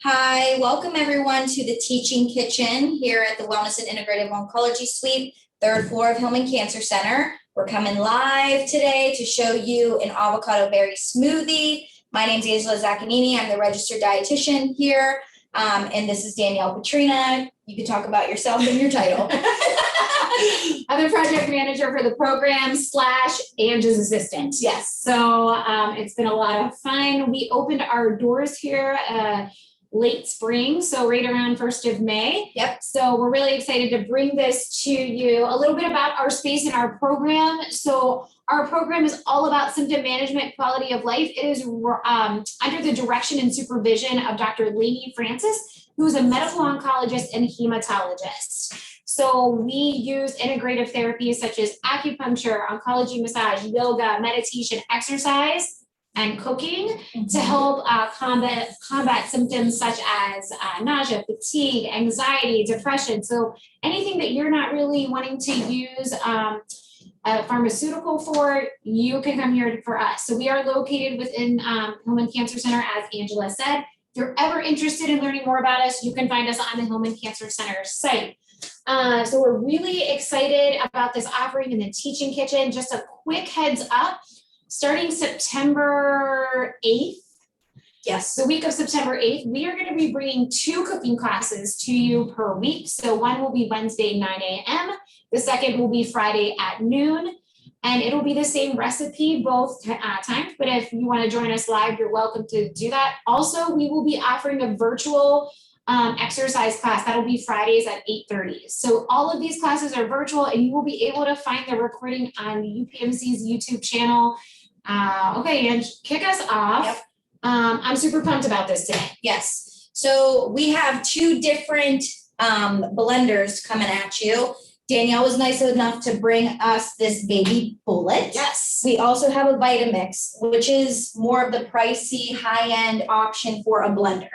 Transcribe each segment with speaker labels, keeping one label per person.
Speaker 1: Hi, welcome everyone to the Teaching Kitchen here at the Wellness and Integrative Oncology Suite, third floor of Hillman Cancer Center. We're coming live today to show you an avocado berry smoothie. My name is Angela Zaccanini. I'm the registered dietitian here. And this is Danielle Petrina. You can talk about yourself and your title.
Speaker 2: I'm the project manager for the program / Angie's assistant.
Speaker 1: Yes.
Speaker 2: So it's been a lot of fun. We opened our doors here late spring, so right around 1st of May.
Speaker 1: Yep.
Speaker 2: So we're really excited to bring this to you. A little bit about our space and our program. So our program is all about symptom management, quality of life. It is under the direction and supervision of Dr. Lainey Francis, who's a medical oncologist and hematologist. So we use integrative therapies such as acupuncture, oncology massage, yoga, meditation, exercise, and cooking to help combat symptoms such as nausea, fatigue, anxiety, depression. So anything that you're not really wanting to use a pharmaceutical for, you can come here for us. So we are located within Hillman Cancer Center, as Angela said. If you're ever interested in learning more about us, you can find us on the Hillman Cancer Center site. So we're really excited about this offering in the Teaching Kitchen. Just a quick heads up. Starting September 8th,
Speaker 1: Yes.
Speaker 2: the week of September 8th, we are going to be bringing 2 cooking classes to you per week. So one will be Wednesday, 9 a.m. The second will be Friday at noon. And it'll be the same recipe both times. But if you want to join us live, you're welcome to do that. Also, we will be offering a virtual exercise class. That'll be Fridays at 8:30. So all of these classes are virtual, and you will be able to find the recording on UPMC's YouTube channel. Okay, and kick us off.
Speaker 1: Yep.
Speaker 2: I'm super pumped about this today.
Speaker 1: Yes. So we have 2 different blenders coming at you. Danielle was nice enough to bring us this baby bullet.
Speaker 2: Yes.
Speaker 1: We also have a Vitamix, which is more of the pricey, high-end option for a blender.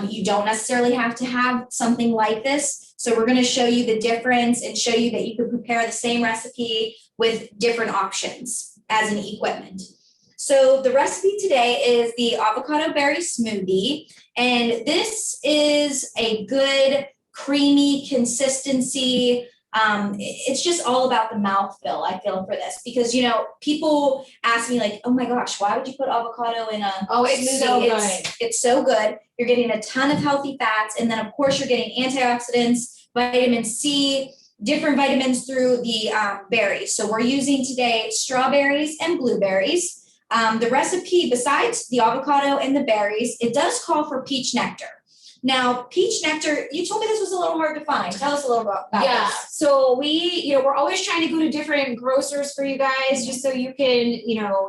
Speaker 1: You don't necessarily have to have something like this. So we're going to show you the difference and show you that you can prepare the same recipe with different options as an equipment. So the recipe today is the avocado berry smoothie. And this is a good creamy consistency. It's just all about the mouthfeel, I feel, for this, because, you know, people ask me like, oh my gosh, why would you put avocado in a
Speaker 2: it's
Speaker 1: smoothie?
Speaker 2: so good.
Speaker 1: It's so good. You're getting a ton of healthy fats. And then of course you're getting antioxidants, vitamin C, different vitamins through the berries. So we're using today strawberries and blueberries. The recipe, besides the avocado and the berries, it does call for peach nectar. Now, peach nectar, you told me this was a little hard to find. Tell us a little bit about this.
Speaker 2: So we're always trying to go to different grocers for you guys, just so you can,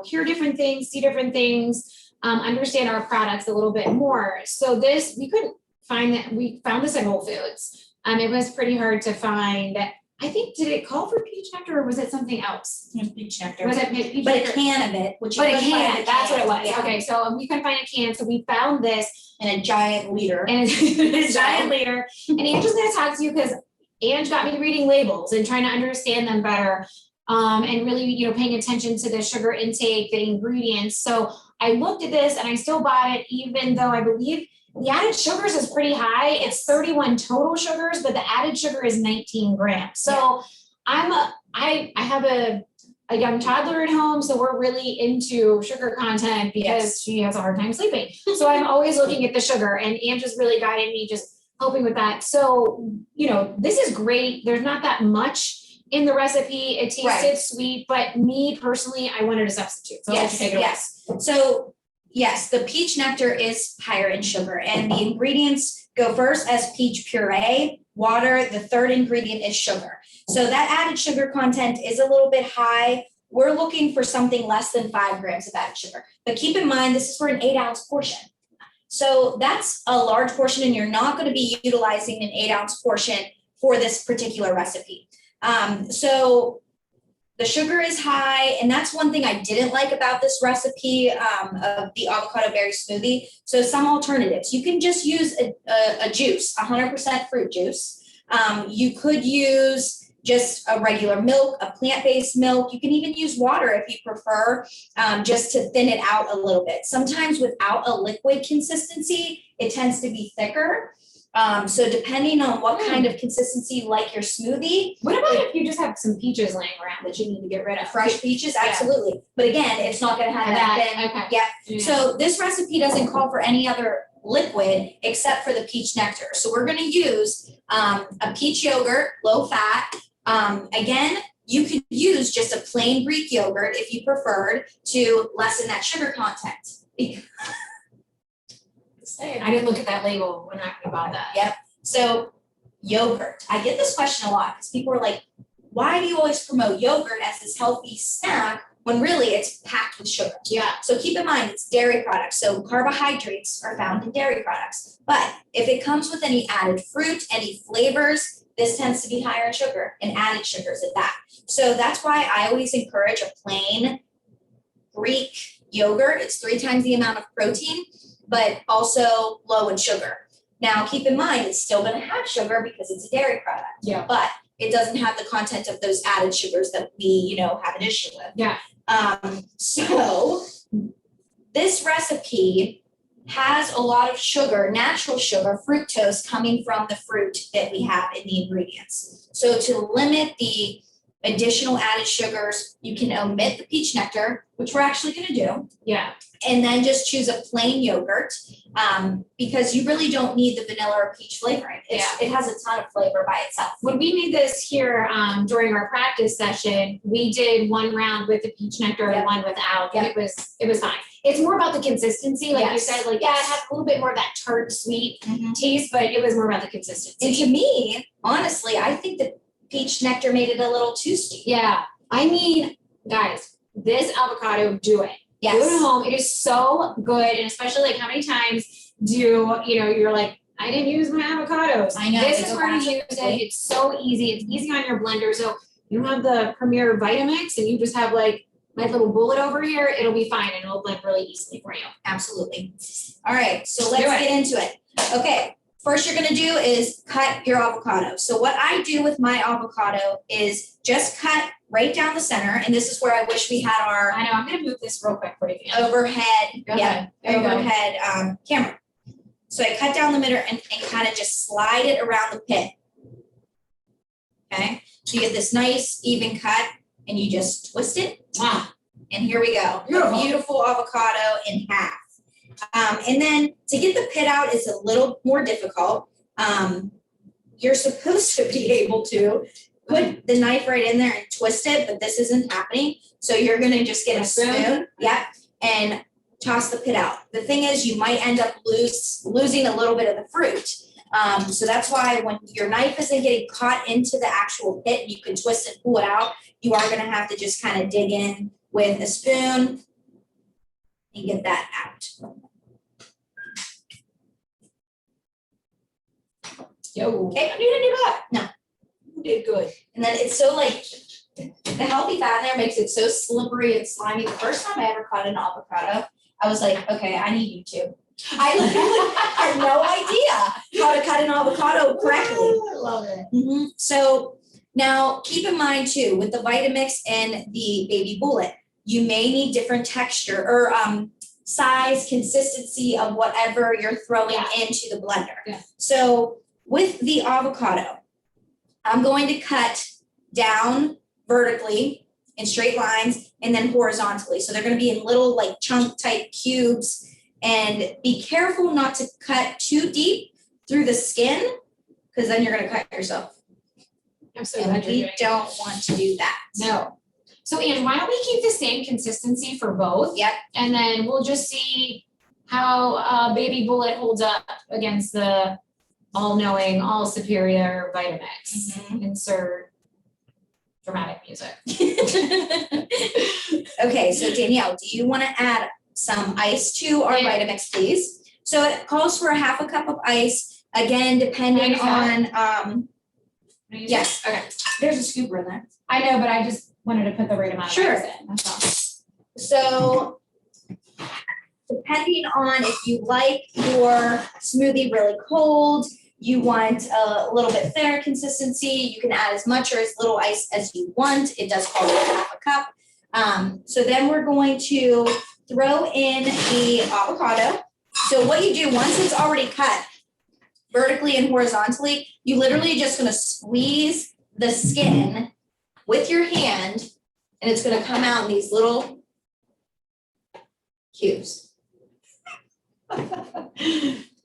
Speaker 2: hear different things, see different things, understand our products a little bit more. So this, we couldn't find that. We found this at Whole Foods. It was pretty hard to find. I think, did it call for peach nectar or was it something else?
Speaker 1: Peach nectar.
Speaker 2: Was it peach
Speaker 1: But
Speaker 2: nectar?
Speaker 1: a can of it, which you
Speaker 2: But a
Speaker 1: couldn't find
Speaker 2: can, that's what it was.
Speaker 1: Yeah.
Speaker 2: Okay, so we couldn't find a can, so we found this.
Speaker 1: In a giant liter.
Speaker 2: And it's a giant liter. And Angie's gonna talk to you because Ange got me reading labels and trying to understand them better. And really, paying attention to the sugar intake, the ingredients. So I looked at this and I still bought it, even though I believe the added sugars is pretty high. It's 31 total sugars, but the added sugar is 19 grams. So I have a young toddler at home, so we're really into sugar content because she has a hard time sleeping. So I'm always looking at the sugar, and Angie's really guided me, just helping with that. So, this is great. There's not that much in the recipe. It tasted sweet, but me personally, I wanted a substitute. So let's take it away.
Speaker 1: So yes, the peach nectar is higher in sugar, and the ingredients go first as peach puree, water. The third ingredient is sugar. So that added sugar content is a little bit high. We're looking for something less than 5 grams of added sugar. But keep in mind, this is for an 8-ounce portion. So that's a large portion, and you're not going to be utilizing an 8-ounce portion for this particular recipe. So the sugar is high, and that's one thing I didn't like about this recipe of the avocado berry smoothie. So some alternatives. You can just use a juice, 100% fruit juice. You could use just a regular milk, a plant-based milk. You can even use water if you prefer, just to thin it out a little bit. Sometimes without a liquid consistency, it tends to be thicker. So depending on what kind of consistency you like your smoothie.
Speaker 2: What about if you just have some peaches laying around that you need to get rid of?
Speaker 1: Fresh peaches, absolutely. But again, it's not gonna have that thin.
Speaker 2: Okay.
Speaker 1: Yeah.
Speaker 2: Yeah.
Speaker 1: So this recipe doesn't call for any other liquid except for the peach nectar. So we're gonna use a peach yogurt, low fat. Again, you could use just a plain Greek yogurt if you preferred to lessen that sugar content.
Speaker 2: I didn't look at that label when I bought that.
Speaker 1: Yep. So yogurt. I get this question a lot because people are like, why do you always promote yogurt as this healthy snack when really it's packed with sugar?
Speaker 2: Yeah.
Speaker 1: So keep in mind, it's dairy products. So carbohydrates are found in dairy products. But if it comes with any added fruit, any flavors, this tends to be higher in sugar and added sugars at that. So that's why I always encourage a plain Greek yogurt. It's 3 times the amount of protein, but also low in sugar. Now, keep in mind, it's still going to have sugar because it's a dairy product.
Speaker 2: Yeah.
Speaker 1: But it doesn't have the content of those added sugars that we, have an issue with.
Speaker 2: Yeah.
Speaker 1: So this recipe has a lot of sugar, natural sugar, fructose coming from the fruit that we have in the ingredients. So to limit the additional added sugars, you can omit the peach nectar, which we're actually going to do.
Speaker 2: Yeah.
Speaker 1: And then just choose a plain yogurt, because you really don't need the vanilla or peach flavoring. It has a ton of flavor by itself.
Speaker 2: When we made this here during our practice session, we did one round with the peach nectar and one without. And it was fine. It's more about the consistency, like you said, it had a little bit more of that tart, sweet taste, but it was more about the consistency.
Speaker 1: And to me, honestly, I think the peach nectar made it a little too sweet.
Speaker 2: Yeah. I mean, guys, this avocado, do it.
Speaker 1: Yes.
Speaker 2: Do it at home. It is so good. And especially like how many times you're like, I didn't use my avocados.
Speaker 1: I know.
Speaker 2: This is where to use it. It's so easy. It's easy on your blender. So you don't have the Premier Vitamix and you just have like my little bullet over here. It'll be fine and it'll blend really easily for you.
Speaker 1: Absolutely. All right. So let's get into it. Okay. First you're going to do is cut your avocado. So what I do with my avocado is just cut right down the center. And this is where I wish we had our
Speaker 2: I know, I'm going to move this real quick for you.
Speaker 1: overhead,
Speaker 2: Overhead
Speaker 1: camera. So I cut down the middle and kind of just slide it around the pit. Okay. So you get this nice even cut and you just twist it.
Speaker 2: Wow.
Speaker 1: And here we go. A beautiful avocado in half. And then to get the pit out is a little more difficult. You're supposed to be able to put the knife right in there and twist it, but this isn't happening. So you're going to just get a spoon, and toss the pit out. The thing is, you might end up losing a little bit of the fruit. So that's why when your knife isn't getting caught into the actual pit, you can twist and pull it out. You are going to have to just kind of dig in with a spoon and get that out. Okay, I'm doing it back. No, you did good. And then it's so like the healthy fat in there makes it so slippery and slimy. The first time I ever caught an avocado, I was like, okay, I need YouTube. I literally had no idea how to cut an avocado correctly.
Speaker 2: I love it.
Speaker 1: So now keep in mind too, with the Vitamix and the baby bullet, you may need different texture or size, consistency of whatever you're throwing into the blender.
Speaker 2: Yeah.
Speaker 1: So with the avocado, I'm going to cut down vertically in straight lines and then horizontally. So they're going to be in little like chunk type cubes, and be careful not to cut too deep through the skin because then you're going to cut yourself.
Speaker 2: I'm so
Speaker 1: And
Speaker 2: glad you're
Speaker 1: we
Speaker 2: doing it.
Speaker 1: don't want to do that.
Speaker 2: No. So Anne, why don't we keep the same consistency for both?
Speaker 1: Yep.
Speaker 2: And then we'll just see how baby bullet holds up against the all-knowing, all superior Vitamix. Insert dramatic music.
Speaker 1: Okay, so Danielle, do you want to add some ice to our Vitamix, please? So it calls for a half a cup of ice, again, depending on, yes,
Speaker 2: Okay.
Speaker 1: there's a scooper in there.
Speaker 2: I know, but I just wanted to put the right amount of
Speaker 1: Sure.
Speaker 2: ice in. That's all.
Speaker 1: So depending on if you like your smoothie really cold, you want a little bit thinner consistency, you can add as much or as little ice as you want. It does call for half a cup. So then we're going to throw in the avocado. So what you do, once it's already cut vertically and horizontally, you literally just gonna squeeze the skin with your hand, and it's gonna come out in these little cubes.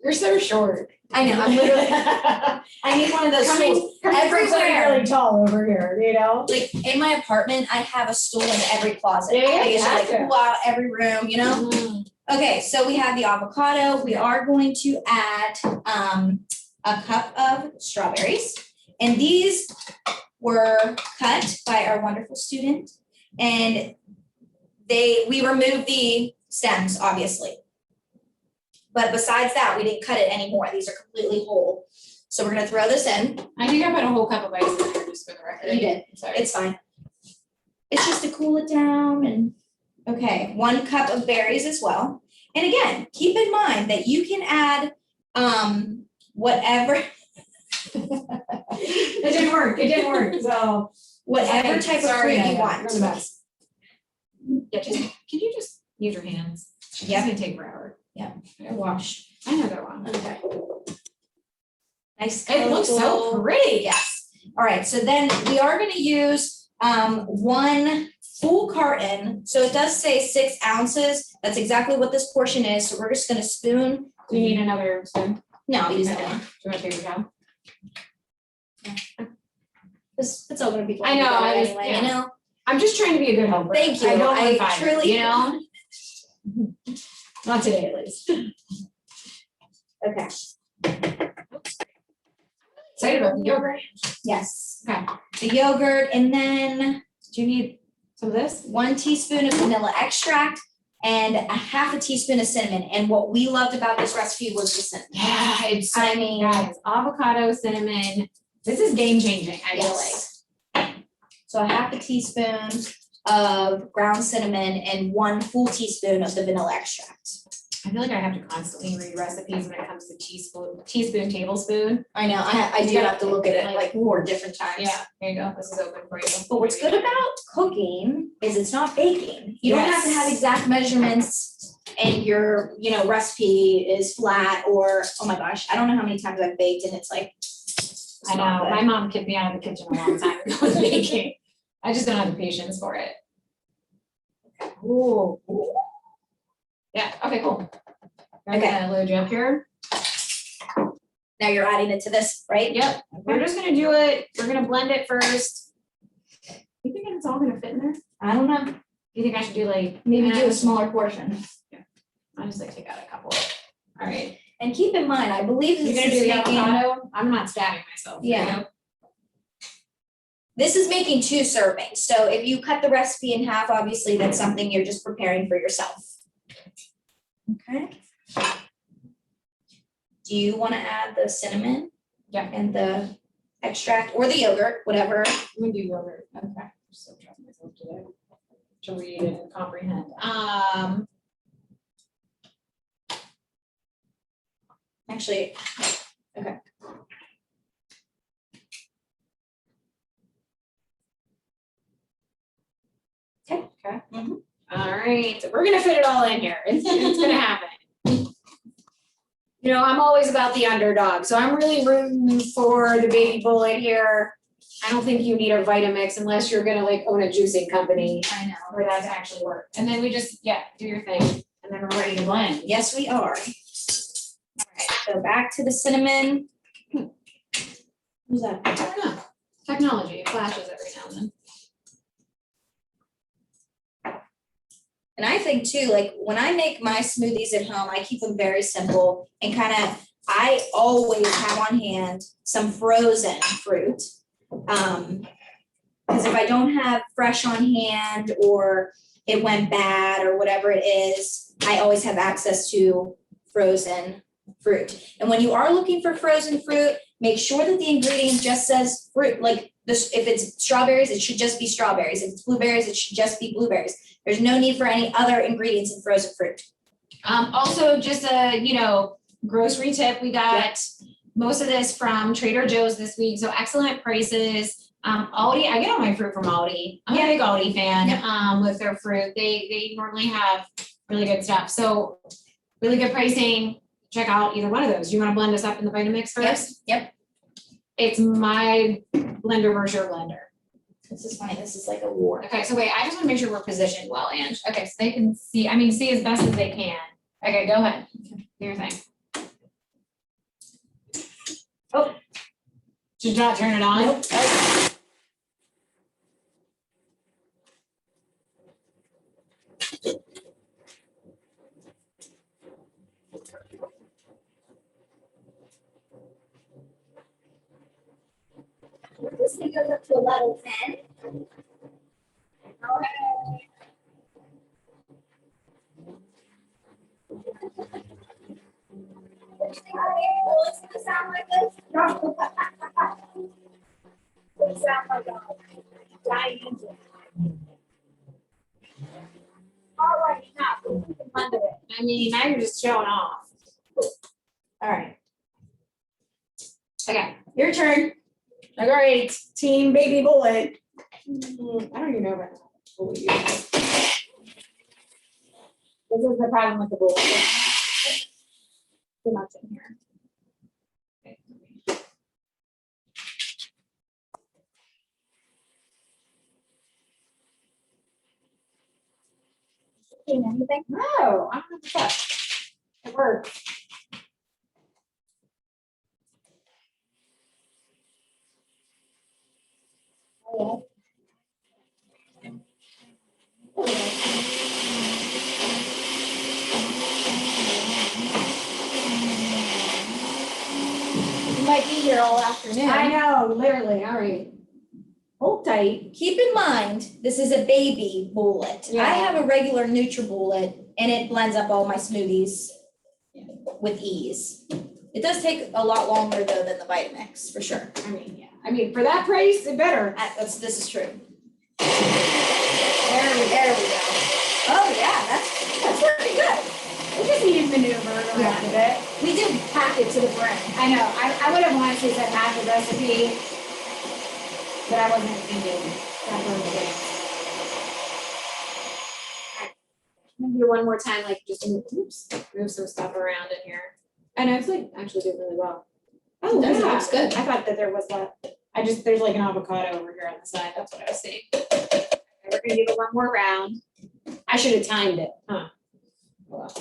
Speaker 2: You're so short.
Speaker 1: I know, I'm literally, I need one of those stools. Everywhere.
Speaker 2: Really tall over here, you know?
Speaker 1: Like in my apartment, I have a stool in every closet.
Speaker 2: Yeah,
Speaker 1: I used to
Speaker 2: you
Speaker 1: like
Speaker 2: have to.
Speaker 1: pull out every room, you know? Okay, so we have the avocado. We are going to add a cup of strawberries. And these were cut by our wonderful student. And we removed the stems, obviously. But besides that, we didn't cut it anymore. These are completely whole. So we're gonna throw this in.
Speaker 2: I think I put a whole cup of ice in there just for the record.
Speaker 1: You did.
Speaker 2: Sorry.
Speaker 1: It's fine. It's just to cool it down and, okay, 1 cup of berries as well. And again, keep in mind that you can add whatever.
Speaker 2: It didn't work, so.
Speaker 1: Whatever type of fruit you want.
Speaker 2: You're the best. Yeah, can you just use your hands? It's gonna take forever.
Speaker 1: Yeah, they're washed.
Speaker 2: I know they're wrong.
Speaker 1: Okay. Nice.
Speaker 2: It looks so
Speaker 1: colorful.
Speaker 2: pretty.
Speaker 1: Yes. All right, so then we are gonna use 1 full carton. So it does say 6 ounces. That's exactly what this portion is. So we're just gonna spoon.
Speaker 2: Do you need another spoon?
Speaker 1: No, I'll use that
Speaker 2: Okay.
Speaker 1: one.
Speaker 2: Do you want a paper towel?
Speaker 1: It's all gonna be.
Speaker 2: I know,
Speaker 1: together
Speaker 2: I was-
Speaker 1: anyway,
Speaker 2: yeah.
Speaker 1: you know?
Speaker 2: I'm just trying to be a good helper.
Speaker 1: Thank you.
Speaker 2: I don't
Speaker 1: I
Speaker 2: want fire,
Speaker 1: truly-
Speaker 2: you know? Not today, at least.
Speaker 1: Okay.
Speaker 2: Excited about the yogurt.
Speaker 1: Yes.
Speaker 2: Okay.
Speaker 1: The yogurt, and then
Speaker 2: Do you need some of this?
Speaker 1: 1 teaspoon of vanilla extract and a half a teaspoon of cinnamon. And what we loved about this recipe was the cinnamon.
Speaker 2: Yeah, it's,
Speaker 1: I mean,
Speaker 2: guys, avocado, cinnamon. This is game changing, I feel like.
Speaker 1: yes. So a half a teaspoon of ground cinnamon and 1 full teaspoon of the vanilla extract.
Speaker 2: I feel like I have to constantly read recipes when it comes to teaspoon, tablespoon.
Speaker 1: I know, I do have to look at it like 4 different times.
Speaker 2: Yeah, there you go. This is open for you.
Speaker 1: But what's good about cooking is it's not baking. You don't have to have exact measurements and your, recipe is flat or, oh my gosh, I don't know how many times I've baked and it's like.
Speaker 2: I know, my mom kicked me out of the kitchen a long time ago with baking. I just don't have the patience for it. Ooh. Yeah, okay, cool. I'm
Speaker 1: Okay.
Speaker 2: gonna load you up here.
Speaker 1: Now you're adding it to this, right?
Speaker 2: Yep, we're just gonna do it, we're gonna blend it first. You think it's all gonna fit in there?
Speaker 1: I don't know.
Speaker 2: You think I should do like?
Speaker 1: Maybe do a smaller portion.
Speaker 2: I'll just like take out a couple. All right.
Speaker 1: And keep in mind, I believe
Speaker 2: You're
Speaker 1: this
Speaker 2: gonna do
Speaker 1: is
Speaker 2: the
Speaker 1: making,
Speaker 2: avocado? I'm not stabbing myself. you
Speaker 1: Yeah.
Speaker 2: know?
Speaker 1: this is making 2 servings. So if you cut the recipe in half, obviously that's something you're just preparing for yourself. Okay. Do you want to add the cinnamon?
Speaker 2: Yeah.
Speaker 1: And the extract or the yogurt, whatever.
Speaker 2: I'm gonna do yogurt. Okay. I'm so trust myself today to read and comprehend.
Speaker 1: Actually, okay.
Speaker 2: Okay.
Speaker 1: Mhm.
Speaker 2: All right, so we're gonna fit it all in here. It's gonna happen. You know, I'm always about the underdog, so I'm really rooting for the baby bullet here. I don't think you need a Vitamix unless you're gonna like own a juicing company
Speaker 1: I know.
Speaker 2: for that to actually work. And then we just, do your thing, and then we're ready to blend.
Speaker 1: Yes, we are. All right, so back to the cinnamon. Who's that?
Speaker 2: I don't know. Technology, it flashes every now and then.
Speaker 1: And I think too, like when I make my smoothies at home, I keep them very simple and I always have on hand some frozen fruit. Because if I don't have fresh on hand or it went bad or whatever it is, I always have access to frozen fruit. And when you are looking for frozen fruit, make sure that the ingredient just says fruit. Like this, if it's strawberries, it should just be strawberries. If it's blueberries, it should just be blueberries. There's no need for any other ingredients in frozen fruit.
Speaker 2: Also, just a, grocery tip, we got most of this from Trader Joe's this week, so excellent prices. Aldi, I get all my fruit from Aldi. I'm a big Aldi fan, with their fruit. They normally have really good stuff. So really good pricing. Check out either one of those. You want to blend this up in the Vitamix first?
Speaker 1: Yep.
Speaker 2: It's my blender versus your blender.
Speaker 1: This is funny. This is like a war.
Speaker 2: Okay, so wait, I just want to make sure we're positioned well, Ange. Okay, so they can see, see as best as they can. Okay, go ahead. Do your thing. Oh. Should not turn it on?
Speaker 1: Nope. This thing goes up to a level 10. All right. It's gonna sound like this. It sounds like a giant engine. All right, now
Speaker 2: Under it. Now you're just showing off.
Speaker 1: all right,
Speaker 2: Okay.
Speaker 1: your turn.
Speaker 2: All right, Team Baby Bullet. I don't even know about bullet. This is the problem with the bullet. Too much in here. Okay.
Speaker 1: Anything?
Speaker 2: No, I don't know what. It works.
Speaker 1: Oh,
Speaker 2: You might be here all afternoon. I know, literally. All right. Hold tight.
Speaker 1: keep in mind, this is a baby bullet.
Speaker 2: Yeah.
Speaker 1: I have a regular NutriBullet and it blends up all my smoothies with ease. It does take a lot longer though than the Vitamix, for sure.
Speaker 2: For that price, it better.
Speaker 1: This is true.
Speaker 2: There we go.
Speaker 1: Oh yeah, that's working good.
Speaker 2: We just need to maneuver around a bit.
Speaker 1: We did pack it to the brim.
Speaker 2: I know. I would have wanted to set half the recipe, but I wasn't thinking that for the day. I'm gonna do one more time, like just move some stuff around in here. And I was like, actually did really well. Oh,
Speaker 1: That
Speaker 2: yeah.
Speaker 1: looks good.
Speaker 2: I thought that there was there's like an avocado over here on the side. That's what I was seeing. We're gonna give it one more round. I should have timed it, huh? Well.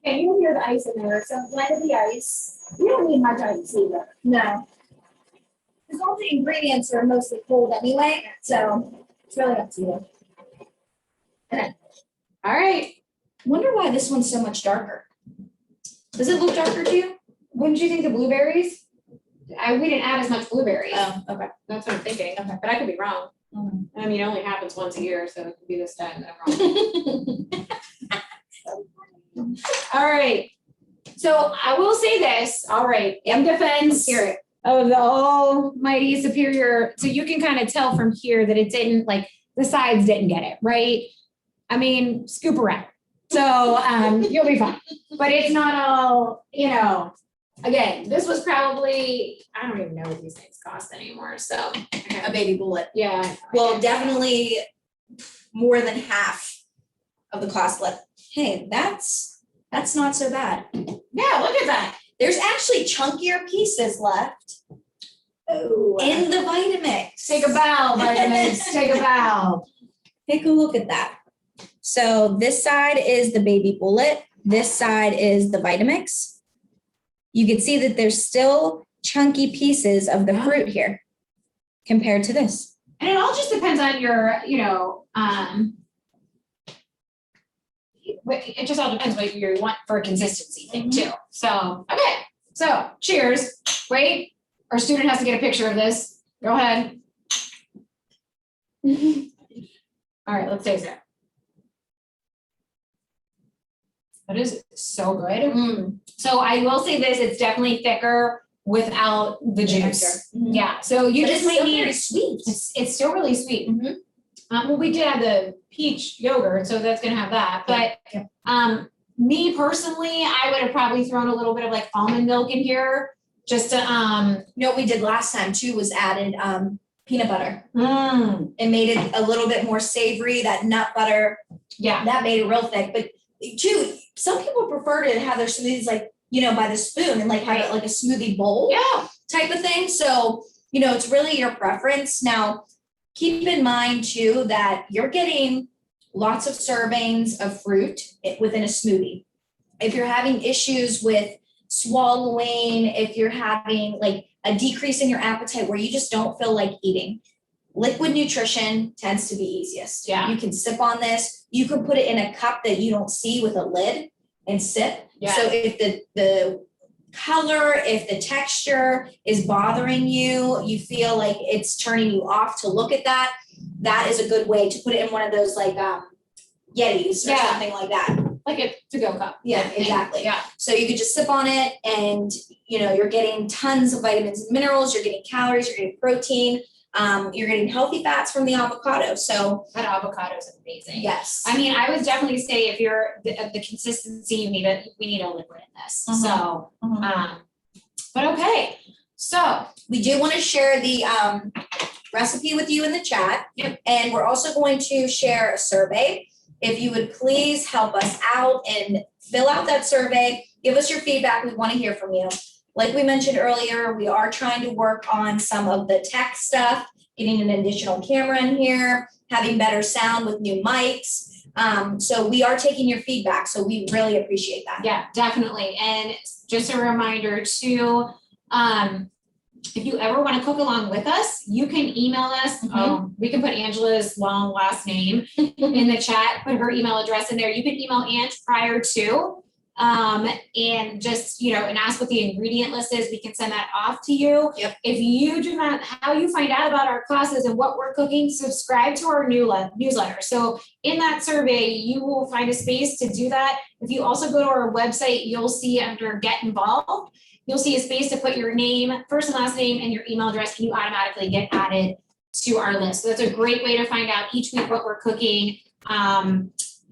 Speaker 2: Okay, you can hear the ice in there, so blend the ice. You don't need much ice either.
Speaker 1: No. Because all the ingredients are mostly cold anyway, so it's really up to you.
Speaker 2: All right.
Speaker 1: Wonder why this one's so much darker. Does it look darker to you?
Speaker 2: Wouldn't you think the blueberries? We didn't add as much blueberries.
Speaker 1: Oh, okay.
Speaker 2: That's what I'm thinking.
Speaker 1: Okay.
Speaker 2: But I could be wrong.
Speaker 1: Mhm.
Speaker 2: It only happens once a year, so it could be this time that I'm wrong. All right. So I will say this. All right. In defense
Speaker 1: Hear it.
Speaker 2: of the almighty superior. So you can kind of tell from here that it didn't, like, the sides didn't get it, right? Scoop around. So you'll be fine. But it's not all, again, this was probably, I don't even know what these things cost anymore. So,
Speaker 1: A baby bullet.
Speaker 2: yeah.
Speaker 1: Well, definitely more than half of the cost left. Hey, that's not so bad.
Speaker 2: Yeah, look at that.
Speaker 1: There's actually chunkier pieces left
Speaker 2: Oh,
Speaker 1: in the Vitamix.
Speaker 2: take a bow, vitamins. Take a bow.
Speaker 1: Take a look at that. So this side is the baby bullet. This side is the Vitamix. You can see that there's still chunky pieces of the fruit here compared to this.
Speaker 2: And it all just depends on your, it just all depends what you want for a consistency thing too. So, okay. So cheers. Wait, our student has to get a picture of this. Go ahead. All right, let's taste it. That is so good. So I will say this, it's definitely thicker without the juice.
Speaker 1: Mhm.
Speaker 2: Yeah, so you
Speaker 1: But
Speaker 2: just
Speaker 1: it's
Speaker 2: might
Speaker 1: still
Speaker 2: need,
Speaker 1: very sweet.
Speaker 2: it's still really sweet.
Speaker 1: Mhm.
Speaker 2: Well, we did have the peach yogurt, so that's gonna have that, but,
Speaker 1: Yeah.
Speaker 2: Me personally, I would have probably thrown a little bit of like almond milk in here just to,
Speaker 1: You know what we did last time too was added peanut butter.
Speaker 2: mm,
Speaker 1: It made it a little bit more savory, that nut butter,
Speaker 2: yeah,
Speaker 1: that made it real thick. But too, some people prefer to have their smoothies like, you know, by the spoon and like have it like a smoothie bowl
Speaker 2: yeah,
Speaker 1: type of thing. So, you know, it's really your preference. Now, keep in mind too that you're getting lots of servings of fruit within a smoothie. If you're having issues with swallowing, if you're having like a decrease in your appetite where you just don't feel like eating, liquid nutrition tends to be easiest.
Speaker 2: Yeah.
Speaker 1: You can sip on this. You can put it in a cup that you don't see with a lid and sip.
Speaker 2: yeah.
Speaker 1: So if the color, if the texture is bothering you, you feel like it's turning you off to look at that, that is a good way to put it in one of those like Yetis or
Speaker 2: Yeah.
Speaker 1: something like that.
Speaker 2: Like a to-go cup.
Speaker 1: Yeah, exactly.
Speaker 2: Yeah.
Speaker 1: So you could just sip on it and, you know, you're getting tons of vitamins and minerals, you're getting calories, you're getting protein, you're getting healthy fats from the avocado. So
Speaker 2: That avocado is amazing.
Speaker 1: yes.
Speaker 2: I mean, I would definitely say if you're the consistency, we need a liquid in this.
Speaker 1: Mhm.
Speaker 2: So,
Speaker 1: Mhm.
Speaker 2: but okay. So,
Speaker 1: We do want to share the recipe with you in the chat.
Speaker 2: Yep.
Speaker 1: And we're also going to share a survey. If you would please help us out and fill out that survey, give us your feedback. We want to hear from you. Like we mentioned earlier, we are trying to work on some of the tech stuff, getting an additional camera in here, having better sound with new mics. So we are taking your feedback. So we really appreciate that.
Speaker 2: yeah, definitely. And just a reminder too, if you ever want to cook along with us, you can email us.
Speaker 1: Mhm.
Speaker 2: We can put Angela's long last name in the chat, put her email address in there. You can email Ange prior to, and just, you know, and ask what the ingredient list is. We can send that off to you.
Speaker 1: Yep.
Speaker 2: If you do not, how you find out about our classes and what we're cooking, subscribe to our newsletter. So in that survey, you will find a space to do that. If you also go to our website, you'll see under Get Involved, you'll see a space to put your name, first and last name, and your email address, and you automatically get added to our list. So that's a great way to find out each week what we're cooking.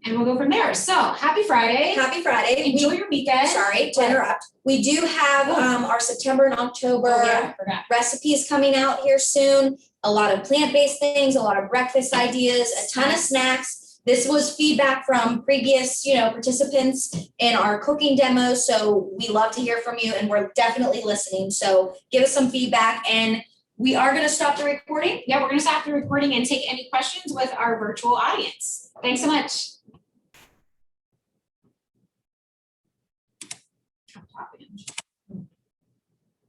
Speaker 2: And we'll go from there. So happy Friday.
Speaker 1: Happy Friday.
Speaker 2: Enjoy your weekend.
Speaker 1: Sorry to interrupt. We do have our September and October
Speaker 2: Oh, yeah, I forgot.
Speaker 1: recipes coming out here soon. A lot of plant-based things, a lot of breakfast ideas, a ton of snacks. This was feedback from previous, you know, participants in our cooking demos. So we love to hear from you and we're definitely listening. So give us some feedback and we are going to stop the recording.
Speaker 2: Yeah, we're going to stop the recording and take any questions with our virtual audience. Thanks so much.